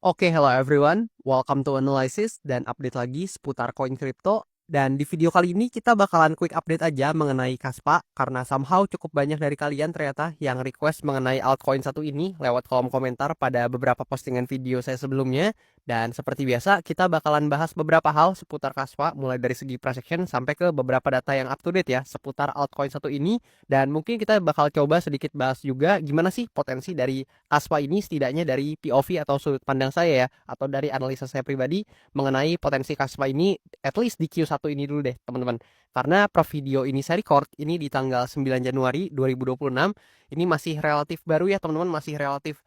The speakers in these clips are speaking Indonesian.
Oke, hello everyone. Welcome to Analysis dan update lagi seputar koin kripto. Dan di video kali ini kita bakalan quick update aja mengenai Kaspa karena somehow cukup banyak dari kalian ternyata yang request mengenai altcoin satu ini lewat kolom komentar pada beberapa postingan video saya sebelumnya. Dan seperti biasa, kita bakalan bahas beberapa hal seputar Kaspa mulai dari segi price action sampai ke beberapa data yang up to date ya seputar altcoin satu ini. Dan mungkin kita bakal coba sedikit bahas juga gimana sih potensi dari Kaspa ini setidaknya dari POV atau sudut pandang saya ya, atau dari analisa saya pribadi mengenai potensi Kaspa ini at least di Q1 ini dulu deh teman-teman. Karena per video ini saya record ini di tanggal 9 Januari 2026, ini masih relatif baru ya teman-teman, masih relatif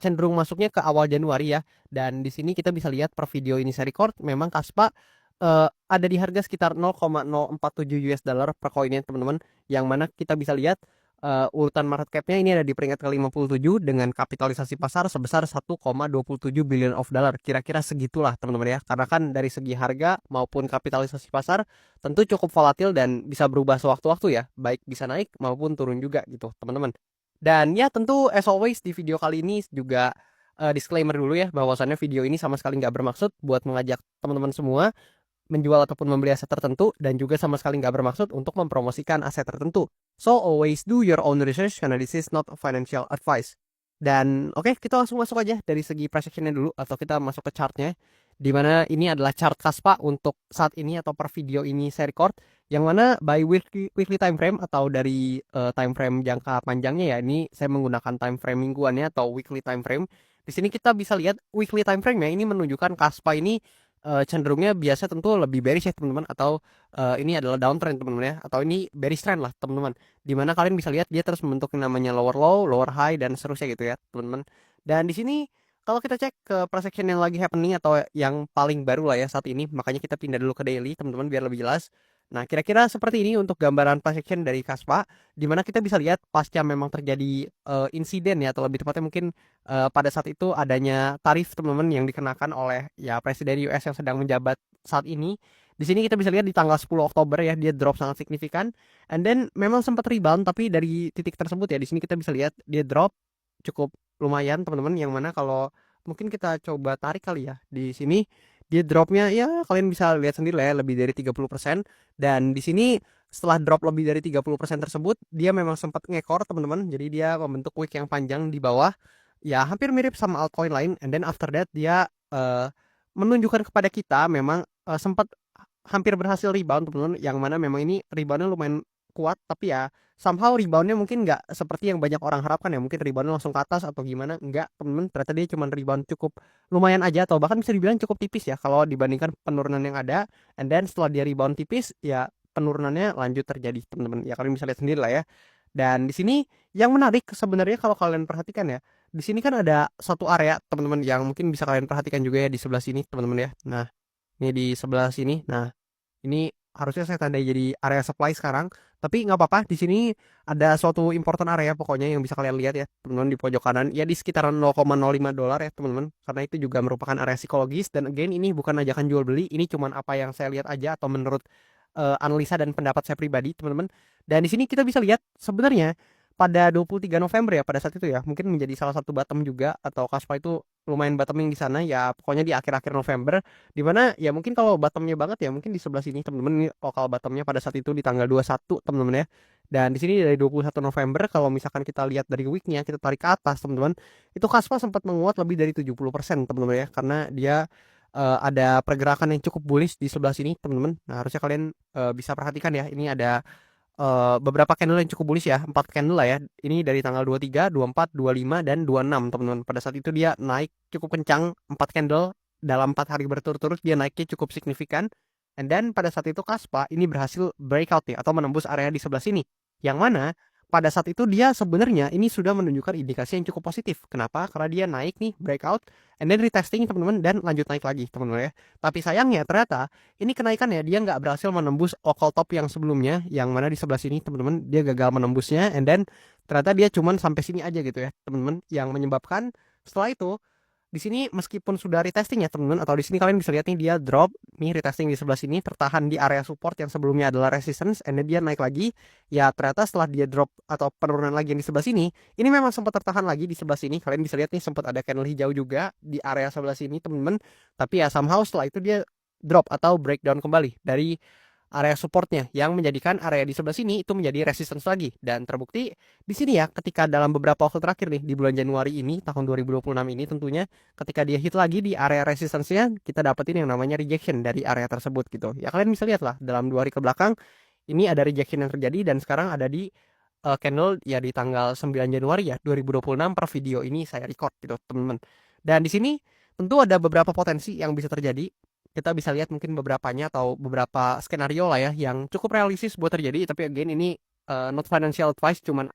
cenderung masuknya ke awal Januari ya. Dan di sini kita bisa lihat per video ini saya record memang Kaspa ada di harga sekitar 0,047 US dollar per koinnya teman-teman, yang mana kita bisa lihat urutan market cap-nya ini ada di peringkat ke-57 dengan kapitalisasi pasar sebesar 1,27 billion of dollar. Kira-kira segitulah teman-teman ya. Karena kan dari segi harga maupun kapitalisasi pasar tentu cukup volatil dan bisa berubah sewaktu-waktu ya. Baik bisa naik maupun turun juga gitu teman-teman. Dan ya tentu as always di video kali ini juga disclaimer dulu ya bahwasannya video ini sama sekali nggak bermaksud buat mengajak teman-teman semua menjual ataupun membeli aset tertentu dan juga sama sekali nggak bermaksud untuk mempromosikan aset tertentu. So always do your own research karena this is not financial advice. Dan oke, kita langsung masuk aja dari segi price action-nya dulu atau kita masuk ke chartnya. Di mana ini adalah chart Kaspa untuk saat ini atau per video ini saya record, yang mana by weekly time frame atau dari time frame jangka panjangnya ya. Ini saya menggunakan time frame mingguannya atau weekly time frame. Di sini kita bisa lihat weekly time frame ya, ini menunjukkan Kaspa ini cenderungnya biasa tentu lebih bearish ya teman-teman, atau ini adalah downtrend teman-teman ya, atau ini bearish trend lah teman-teman, dimana kalian bisa lihat dia terus membentuk yang namanya lower low, lower high dan seterusnya gitu ya teman-teman. Dan di sini kalau kita cek ke price action yang lagi happening atau yang paling baru lah ya saat ini, makanya kita pindah dulu ke daily teman-teman biar lebih jelas. Nah, kira-kira seperti ini untuk gambaran price action dari Kaspa, di mana kita bisa lihat pasca memang terjadi insiden ya, atau lebih tepatnya mungkin pada saat itu adanya tarif teman-teman yang dikenakan oleh ya Presiden US yang sedang menjabat saat ini. Di sini kita bisa lihat di tanggal 10 Oktober ya, dia drop sangat signifikan. And then memang sempat rebound, tapi dari titik tersebut ya, di sini kita bisa lihat dia drop cukup lumayan teman-teman, yang mana kalau mungkin kita coba tarik kali ya, di sini dia dropnya ya kalian bisa lihat sendiri lah ya, lebih dari 30%. Dan di sini setelah drop lebih dari 30% tersebut, dia memang sempat ngekor teman-teman, jadi dia membentuk wick yang panjang di bawah ya, hampir mirip sama altcoin lain. And then after that dia menunjukkan kepada kita memang sempat hampir berhasil rebound teman-teman, yang mana memang ini reboundnya lumayan kuat, tapi ya somehow reboundnya mungkin nggak seperti yang banyak orang harapkan ya, mungkin reboundnya langsung ke atas atau gimana, enggak teman-teman, ternyata dia cuma rebound cukup lumayan aja, atau bahkan bisa dibilang cukup tipis ya kalau dibandingkan penurunan yang ada. And then setelah dia rebound tipis ya, penurunannya lanjut terjadi teman-teman ya, kalian bisa lihat sendiri lah ya. Dan di sini yang menarik sebenarnya kalau kalian perhatikan ya, di sini kan ada satu area teman-teman yang mungkin bisa kalian perhatikan juga ya di sebelah sini teman-teman ya. Nah, ini di sebelah sini. Nah, ini harusnya saya tandai jadi area supply sekarang, tapi nggak apa-apa. Di sini ada suatu important area pokoknya yang bisa kalian lihat ya, teman-teman, di pojok kanan. Ya di sekitaran 0,05 dolar ya, teman-teman. Karena itu juga merupakan area psikologis. Dan again, ini bukan ajakan jual beli. Ini cuman apa yang saya lihat aja atau menurut analisa dan pendapat saya pribadi, teman-teman. Dan di sini kita bisa lihat sebenarnya pada 23 November ya, pada saat itu ya, mungkin menjadi salah satu bottom juga, atau Kaspa itu lumayan bottoming di sana ya, pokoknya di akhir-akhir November, di mana ya mungkin kalau bottomnya banget ya mungkin di sebelah sini teman-teman, ini lokal bottomnya pada saat itu di tanggal 21 teman-teman ya. Dan di sini dari 21 November kalau misalkan kita lihat dari weeknya, kita tarik ke atas teman-teman, itu Kaspa sempat menguat lebih dari 70% teman-teman ya, karena dia ada pergerakan yang cukup bullish di sebelah sini teman-teman. Nah, harusnya kalian bisa perhatikan ya, ini ada beberapa candle yang cukup bullish ya, 4 candle lah ya. Ini dari tanggal 23, 24, 25 dan 26 teman-teman. Pada saat itu dia naik cukup kencang, 4 candle dalam 4 hari berturut-turut dia naiknya cukup signifikan. And then pada saat itu Kaspa ini berhasil breakout nih atau menembus area di sebelah sini. Yang mana pada saat itu dia sebenarnya ini sudah menunjukkan indikasi yang cukup positif. Kenapa? Karena dia naik nih, breakout, and then retesting teman-teman, dan lanjut naik lagi teman-teman ya. Tapi sayangnya ternyata ini kenaikan ya, dia nggak berhasil menembus local top yang sebelumnya, yang mana di sebelah sini teman-teman, dia gagal menembusnya. And then ternyata dia cuman sampai sini aja gitu ya teman-teman, yang menyebabkan setelah itu di sini meskipun sudah retesting ya teman-teman, atau di sini kalian bisa lihat nih dia drop nih retesting di sebelah sini, tertahan di area support yang sebelumnya adalah resistance, and then dia naik lagi. Ya ternyata setelah dia drop atau penurunan lagi yang di sebelah sini, ini memang sempat tertahan lagi di sebelah sini. Kalian bisa lihat nih sempat ada candle hijau juga di area sebelah sini teman-teman. Tapi ya somehow setelah itu dia drop atau breakdown kembali dari area supportnya, yang menjadikan area di sebelah sini itu menjadi resistance lagi. Dan terbukti di sini ya, ketika dalam beberapa waktu terakhir nih di bulan Januari ini tahun 2026 ini tentunya, ketika dia hit lagi di area resistance-nya, kita dapetin yang namanya rejection dari area tersebut gitu. Ya kalian bisa lihat lah dalam 2 hari ke belakang ini ada rejection yang terjadi, dan sekarang ada di candle ya di tanggal 9 Januari ya 2026 per video ini saya record gitu teman-teman. Dan di sini tentu ada beberapa potensi yang bisa terjadi. Kita bisa lihat mungkin beberapanya atau beberapa skenario lah ya yang cukup realistis buat terjadi. Tapi again ini not financial advice, cuman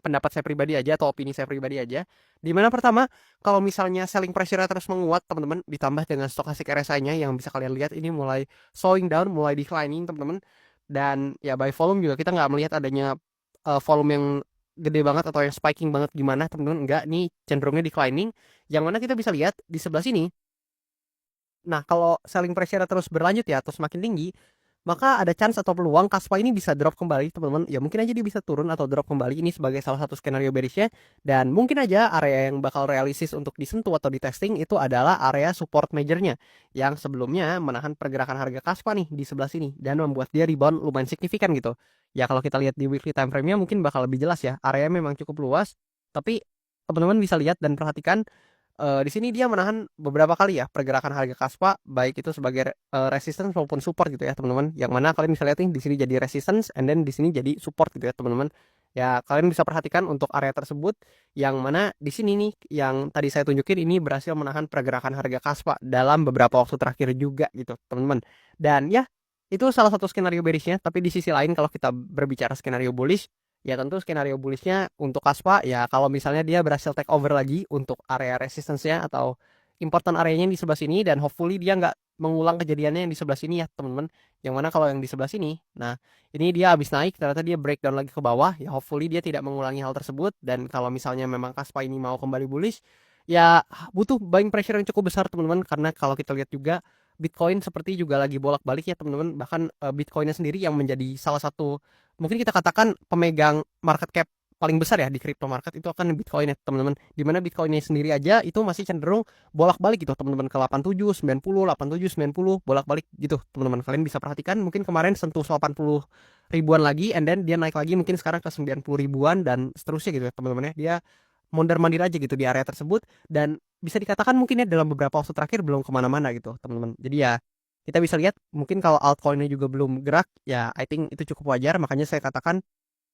pendapat saya pribadi aja atau opini saya pribadi aja. Dimana pertama, kalau misalnya selling pressure terus menguat teman-teman, ditambah dengan stochastic RSI-nya yang bisa kalian lihat ini mulai slowing down, mulai declining teman-teman. Dan ya by volume juga kita nggak melihat adanya volume yang gede banget atau yang spiking banget gimana teman-teman. Enggak, nih cenderungnya declining. Yang mana kita bisa lihat di sebelah sini. Nah, kalau selling pressure terus berlanjut ya, terus makin tinggi, maka ada chance atau peluang Kaspa ini bisa drop kembali, teman-teman. Ya mungkin aja dia bisa turun atau drop kembali, ini sebagai salah satu skenario bearishnya. Dan mungkin aja area yang bakal realistis untuk disentuh atau di testing itu adalah area support majornya, yang sebelumnya menahan pergerakan harga Kaspa nih di sebelah sini dan membuat dia rebound lumayan signifikan gitu. Ya kalau kita lihat di weekly time frame-nya mungkin bakal lebih jelas ya. Areanya memang cukup luas, tapi teman-teman bisa lihat dan perhatikan di sini dia menahan beberapa kali ya pergerakan harga Kaspa, baik itu sebagai resistance maupun support gitu ya teman-teman. Yang mana kalian bisa lihat nih di sini jadi resistance, and then di sini jadi support gitu ya teman-teman. Ya kalian bisa perhatikan untuk area tersebut, yang mana di sini nih yang tadi saya tunjukin ini berhasil menahan pergerakan harga Kaspa dalam beberapa waktu terakhir juga gitu teman-teman. Dan ya itu salah satu skenario bearishnya. Tapi di sisi lain kalau kita berbicara skenario bullish, ya tentu skenario bullishnya untuk Kaspa ya kalau misalnya dia berhasil take over lagi untuk area resistance-nya atau important areanya di sebelah sini, dan hopefully dia nggak mengulang kejadiannya yang di sebelah sini ya teman-teman. Yang mana kalau yang di sebelah sini, nah ini dia habis naik ternyata dia breakdown lagi ke bawah, ya hopefully dia tidak mengulangi hal tersebut. Dan kalau misalnya memang Kaspa ini mau kembali bullish, ya butuh buying pressure yang cukup besar teman-teman. Karena kalau kita lihat juga Bitcoin seperti juga lagi bolak-balik ya teman-teman. Bahkan Bitcoinnya sendiri yang menjadi salah satu, mungkin kita katakan pemegang market cap paling besar ya di crypto market, itu akan Bitcoin ya teman-teman. Dimana Bitcoinnya sendiri aja itu masih cenderung bolak-balik gitu teman-teman, ke 87, 90, 87, 90, bolak-balik gitu teman-teman. Kalian bisa perhatikan mungkin kemarin sentuh 80 ribuan lagi, and then dia naik lagi mungkin sekarang ke 90 ribuan dan seterusnya gitu ya teman-teman ya. Dia mondar-mandir aja gitu di area tersebut, dan bisa dikatakan mungkin ya dalam beberapa waktu terakhir belum kemana-mana gitu teman-teman. Jadi ya kita bisa lihat mungkin kalau altcoinnya juga belum gerak, ya I think itu cukup wajar. Makanya saya katakan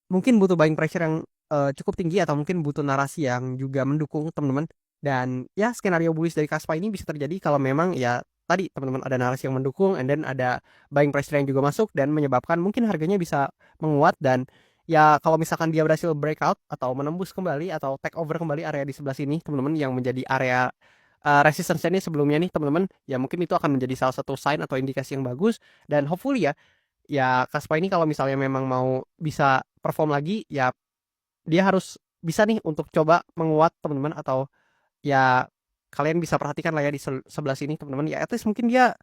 mungkin butuh buying pressure yang cukup tinggi, atau mungkin butuh narasi yang juga mendukung teman-teman. Dan ya skenario bullish dari Kaspa ini bisa terjadi kalau memang ya tadi teman-teman ada narasi yang mendukung, and then ada buying pressure yang juga masuk dan menyebabkan mungkin harganya bisa menguat. Dan ya kalau misalkan dia berhasil breakout atau menembus kembali atau take over kembali area di sebelah sini teman-teman, yang menjadi area resistance ini sebelumnya nih teman-teman, ya mungkin itu akan menjadi salah satu sign atau indikasi yang bagus. Dan hopefully ya Kaspa ini kalau misalnya memang mau bisa perform lagi, ya dia harus bisa nih untuk coba menguat teman-teman. Atau ya kalian bisa perhatikan lah ya di sebelah sini teman-teman, ya at least mungkin dia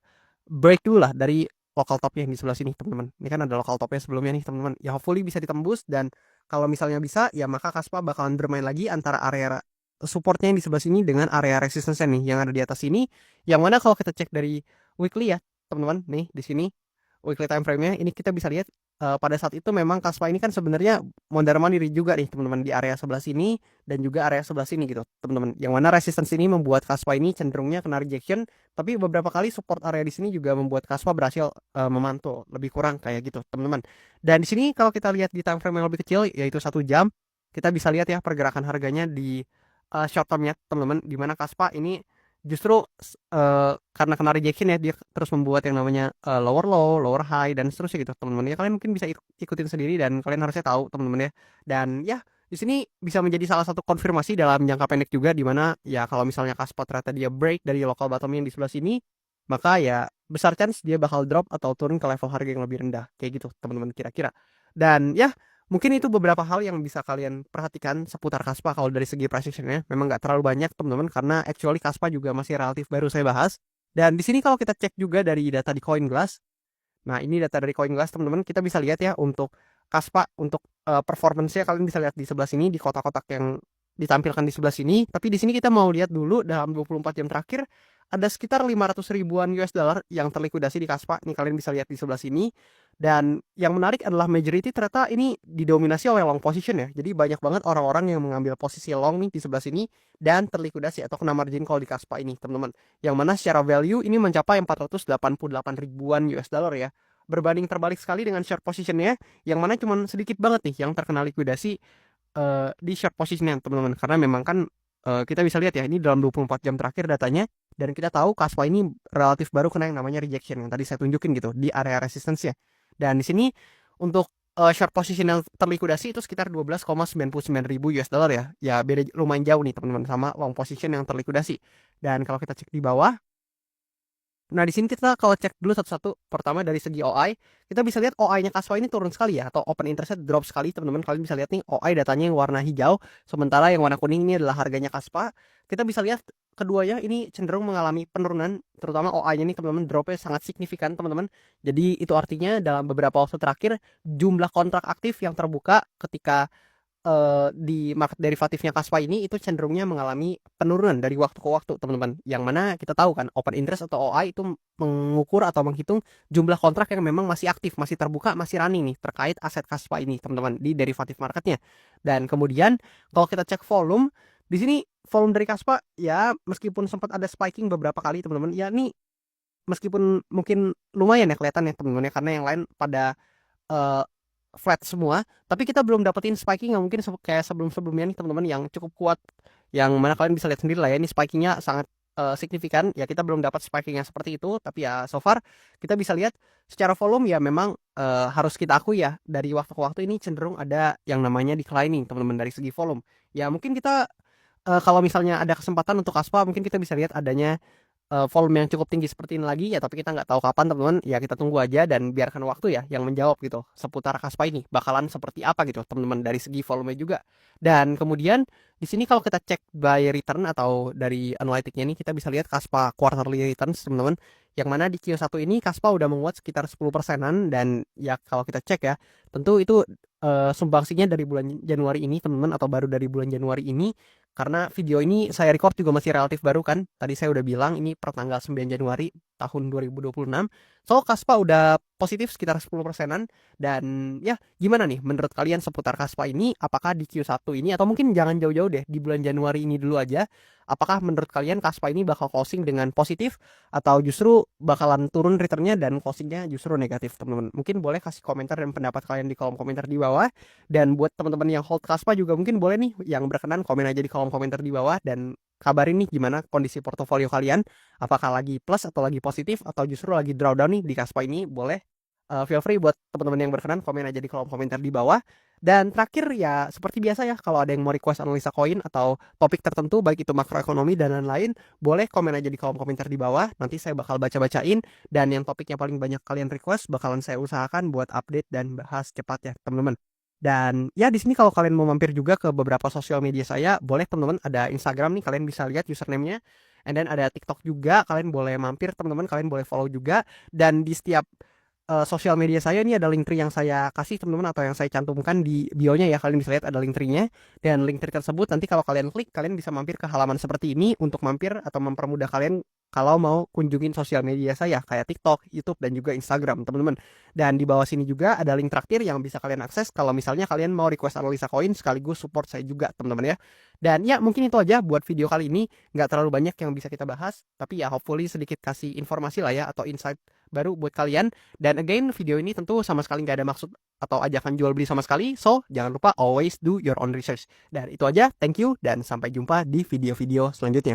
break dulu lah dari local topnya yang di sebelah sini teman-teman. Ini kan ada local topnya sebelumnya nih teman-teman, ya hopefully bisa ditembus. Dan kalau misalnya bisa, ya maka Kaspa bakalan bermain lagi antara area supportnya yang di sebelah sini dengan area resistance nih yang ada di atas sini. Yang mana kalau kita cek dari weekly ya teman-teman, nih di sini weekly time frame-nya ini kita bisa lihat pada saat itu memang Kaspa ini kan sebenarnya mondar-mandir juga nih teman-teman di area sebelah sini dan juga area sebelah sini gitu teman-teman. Yang mana resistance ini membuat Kaspa ini cenderungnya kena rejection, tapi beberapa kali support area di sini juga membuat Kaspa berhasil memantul lebih kurang kayak gitu teman-teman. Dan di sini kalau kita lihat di time frame yang lebih kecil yaitu 1 jam, kita bisa lihat ya pergerakan harganya di short term-nya teman-teman, di mana Kaspa ini justru karena kena rejection ya dia terus membuat yang namanya lower low, lower high dan seterusnya gitu teman-teman. Ya kalian mungkin bisa ikutin sendiri dan kalian harusnya tahu teman-teman ya. Dan ya di sini bisa menjadi salah satu konfirmasi dalam jangka pendek juga, di mana ya kalau misalnya Kaspa ternyata dia break dari local bottom yang di sebelah sini, maka ya besar chance dia bakal drop atau turun ke level harga yang lebih rendah kayak gitu teman-teman kira-kira. Dan ya Mungkin itu beberapa hal yang bisa kalian perhatikan seputar Kaspa kalau dari segi price action-nya. Memang nggak terlalu banyak teman-teman karena actually Kaspa juga masih relatif baru saya bahas. Dan di sini kalau kita cek juga dari data di CoinGlass. Nah, ini data dari CoinGlass teman-teman, kita bisa lihat ya untuk Kaspa untuk performance-nya kalian bisa lihat di sebelah sini di kotak-kotak yang ditampilkan di sebelah sini. Tapi di sini kita mau lihat dulu dalam 24 jam terakhir ada sekitar 500 ribuan US dollar yang terlikuidasi di Kaspa. Ini kalian bisa lihat di sebelah sini. Dan yang menarik adalah majority ternyata ini didominasi oleh long position ya. Jadi banyak banget orang-orang yang mengambil posisi long nih di sebelah sini dan terlikuidasi atau kena margin call di Kaspa ini, teman-teman. Yang mana secara value ini mencapai 488 ribuan US dollar ya. Berbanding terbalik sekali dengan short positionnya, yang mana cuma sedikit banget nih yang terkena likuidasi di short positionnya, teman-teman. Karena memang kan kita bisa lihat ya, ini dalam 24 jam terakhir datanya, dan kita tahu Kaspa ini relatif baru kena yang namanya rejection yang tadi saya tunjukin gitu di area resistance-nya. Dan di sini untuk short position yang terlikuidasi itu sekitar 12,99 ribu US dollar ya. Ya beda lumayan jauh nih teman-teman sama long position yang terlikuidasi. Dan kalau kita cek di bawah, nah di sini kita kalau cek dulu satu-satu. Pertama dari segi OI, kita bisa lihat OI-nya Kaspa ini turun sekali ya, atau open interest drop sekali teman-teman. Kalian bisa lihat nih OI datanya yang warna hijau, sementara yang warna kuning ini adalah harganya Kaspa. Kita bisa lihat keduanya ini cenderung mengalami penurunan, terutama OI-nya ini teman-teman dropnya sangat signifikan teman-teman. Jadi itu artinya dalam beberapa waktu terakhir jumlah kontrak aktif yang terbuka ketika di market derivatifnya Kaspa ini itu cenderungnya mengalami penurunan dari waktu ke waktu teman-teman. Yang mana kita tahu kan open interest atau OI itu mengukur atau menghitung jumlah kontrak yang memang masih aktif, masih terbuka, masih running nih terkait aset Kaspa ini teman-teman di derivatif marketnya. Dan kemudian kalau kita cek volume, di sini volume dari Kaspa ya meskipun sempat ada spiking beberapa kali teman-teman, ya nih meskipun mungkin lumayan ya kelihatan ya teman-teman ya, karena yang lain pada eh, flat semua, tapi kita belum dapetin spiking yang mungkin kayak sebelum-sebelumnya nih teman-teman yang cukup kuat, yang mana kalian bisa lihat sendiri lah ya, ini spikingnya sangat signifikan ya. Kita belum dapat spiking yang seperti itu, tapi ya so far kita bisa lihat secara volume ya memang harus kita akui ya dari waktu ke waktu ini cenderung ada yang namanya declining teman-teman dari segi volume. Ya mungkin kita kalau misalnya ada kesempatan untuk Kaspa mungkin kita bisa lihat adanya volume yang cukup tinggi seperti ini lagi ya, tapi kita nggak tahu kapan teman-teman ya. Kita tunggu aja dan biarkan waktu ya yang menjawab gitu seputar Kaspa ini bakalan seperti apa gitu teman-teman dari segi volume juga. Dan kemudian di sini kalau kita cek by return atau dari analytiknya ini, kita bisa lihat Kaspa quarterly returns teman-teman, yang mana di Q1 ini Kaspa udah menguat sekitar 10%-an. Dan ya kalau kita cek ya tentu itu sumbangsinya dari bulan Januari ini teman-teman, atau baru dari bulan Januari ini, karena video ini saya record juga masih relatif baru kan. Tadi saya udah bilang ini per tanggal 9 Januari tahun 2026. So Kaspa udah positif sekitar 10%-an. Dan ya gimana nih menurut kalian seputar Kaspa ini? Apakah di Q1 ini, atau mungkin jangan jauh-jauh deh, di bulan Januari ini dulu aja, apakah menurut kalian Kaspa ini bakal closing dengan positif atau justru bakalan turun returnnya dan closingnya justru negatif teman-teman? Mungkin boleh kasih komentar dan pendapat kalian di kolom komentar di bawah. Dan buat teman-teman yang hold Kaspa juga mungkin boleh nih yang berkenan komen aja di kolom komentar di bawah dan kabarin nih gimana kondisi portofolio kalian, apakah lagi plus atau lagi positif atau justru lagi drawdown nih di Kaspa ini. Boleh feel free buat teman-teman yang berkenan komen aja di kolom komentar di bawah. Dan terakhir ya seperti biasa ya, kalau ada yang mau request analisa koin atau topik tertentu baik itu makroekonomi dan lain-lain, boleh komen aja di kolom komentar di bawah. Nanti saya bakal baca-bacain, dan yang topiknya paling banyak kalian request bakalan saya usahakan buat update dan bahas cepat ya teman-teman. Dan ya di sini kalau kalian mau mampir juga ke beberapa sosial media saya, boleh teman-teman. Ada Instagram nih, kalian bisa lihat username-nya. And then ada TikTok juga, kalian boleh mampir teman-teman, kalian boleh follow juga. Dan di setiap sosial media saya ini ada link tree yang saya kasih teman-teman, atau yang saya cantumkan di bio-nya ya. Kalian bisa lihat ada link tree-nya, dan link tree tersebut nanti kalau kalian klik kalian bisa mampir ke halaman seperti ini untuk mampir atau mempermudah kalian kalau mau kunjungin sosial media saya kayak TikTok, YouTube, dan juga Instagram teman-teman. Dan di bawah sini juga ada link traktir yang bisa kalian akses kalau misalnya kalian mau request analisa koin sekaligus support saya juga teman-teman ya. Dan ya mungkin itu aja buat video kali ini, nggak terlalu banyak yang bisa kita bahas, tapi ya hopefully sedikit kasih informasi lah ya, atau insight baru buat kalian. Dan again, video ini tentu sama sekali nggak ada maksud atau ajakan jual beli sama sekali, so jangan lupa always do your own research. Dan itu aja, thank you, dan sampai jumpa di video-video selanjutnya.